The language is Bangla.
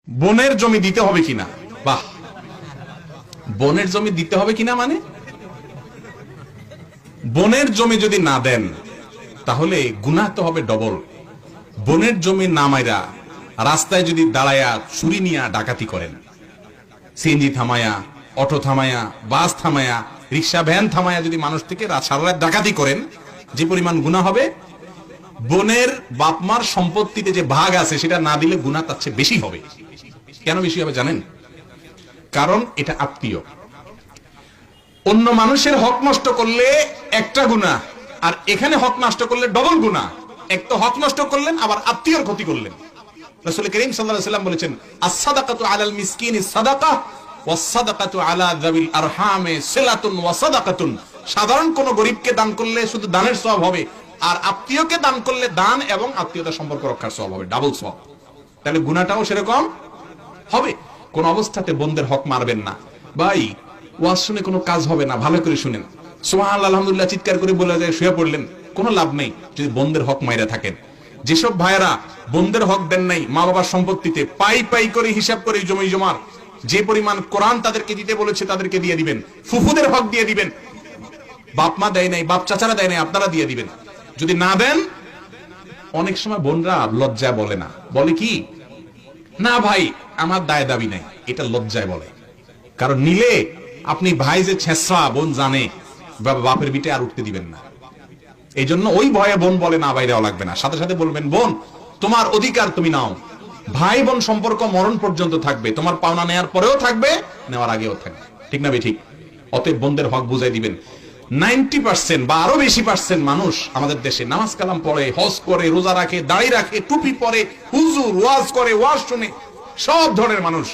বনের জমি দিতে হবে কিনা? বাহ, বনের জমি দিতে হবে কিনা মানে বনের জমি যদি না দেন তাহলে গুনাহ তো হবে ডবল। বনের জমি না মাইরা রাস্তায় যদি দাঁড়ায়া ছুরি নিয়া ডাকাতি করেন, সিএনজি থামায়া, অটো থামায়া, বাস থামায়া, রিক্সা ভ্যান থামায়া যদি মানুষ থেকে সারা রাত ডাকাতি করেন, যে পরিমাণ গুনাহ হবে, বনের বাপমার সম্পত্তিতে যে ভাগ আছে সেটা না দিলে গুনাহ তার চেয়ে বেশি হবে। কেন বেশি হবে জানেন? কারণ এটা আত্মীয়। অন্য মানুষের হক নষ্ট করলে একটা গুনাহ, আর এখানে হক নষ্ট করলে ডবল গুনাহ। এক তো হক নষ্ট করলেন, আবার আত্মীয়র ক্ষতি করলেন। রাসূল করিম সাল্লাল্লাহু আলাইহি ওয়াসাল্লাম বলেছেন, আস-সাদাকাতু আলাল মিসকিনি সাদাকাহ ওয়াস সাদাকাতু আলা যাবিল আরহামে সিলাতুন ওয়া সাদাকাতুন। সাধারণ কোন গরীবকে দান করলে শুধু দানের সওয়াব হবে, আর আত্মীয়কে দান করলে দান এবং আত্মীয়তার সম্পর্ক রক্ষার সওয়াব হবে, ডাবল সওয়াব। তাহলে গুনাহটাও সেরকম হবে। কোন অবস্থাতে বন্ধের হক মারবেন না। ভাই, ওয়াজ শুনে কোনো কাজ হবে না, ভালো করে শুনেন। সুবহানাল্লাহ, আলহামদুলিল্লাহ চিৎকার করে বলে যায় শুয়ে পড়লেন, কোনো লাভ নেই যদি বন্ধের হক মাইরা থাকেন। যেসব ভাইয়েরা বন্ধের হক দেন নাই, মা বাবার সম্পত্তিতে পাই পাই করে হিসাব করে জমি জমার যে পরিমাণ কোরআন তাদেরকে দিতে বলেছে তাদেরকে দিয়ে দিবেন। ফুফুদের হক দিয়ে দিবেন। বাপ মা দেয় নাই, বাপ চাচারা দেয় নাই, আপনারা দিয়ে দিবেন। যদি না দেন, অনেক সময় বোনরা লজ্জায় বলে না, বলে কি, না ভাই আমার দায় দাবি নাই, এটা লজ্জায় বলে। কারণ নিলে আপনি ভাই যে ছেঁচড়া, বোন জানে, বাপের বিটে আর উঠতে দিবেন না। এই জন্য ওই ভয়ে বোন বলে না, বাইরে লাগবে না, সাথে সাথে বলবেন, বোন তোমার অধিকার তুমি নাও। ভাই বোন সম্পর্ক মরণ পর্যন্ত থাকবে, তোমার পাওনা নেওয়ার পরেও থাকবে, নেওয়ার আগেও থাকবে, ঠিক না ঠিক? অতএব বন্ধের হক বুঝাই দিবেন। 90% বা আরো বেশি পার্সেন্ট মানুষ আমাদের দেশে নামাজ কালাম পড়ে, হজ করে, রোজা রাখে, দাড়ি রাখে, টুপি পরে, হুজুর ওয়াজ করে, ওয়াজ শুনে, সব ধরনের মানুষ।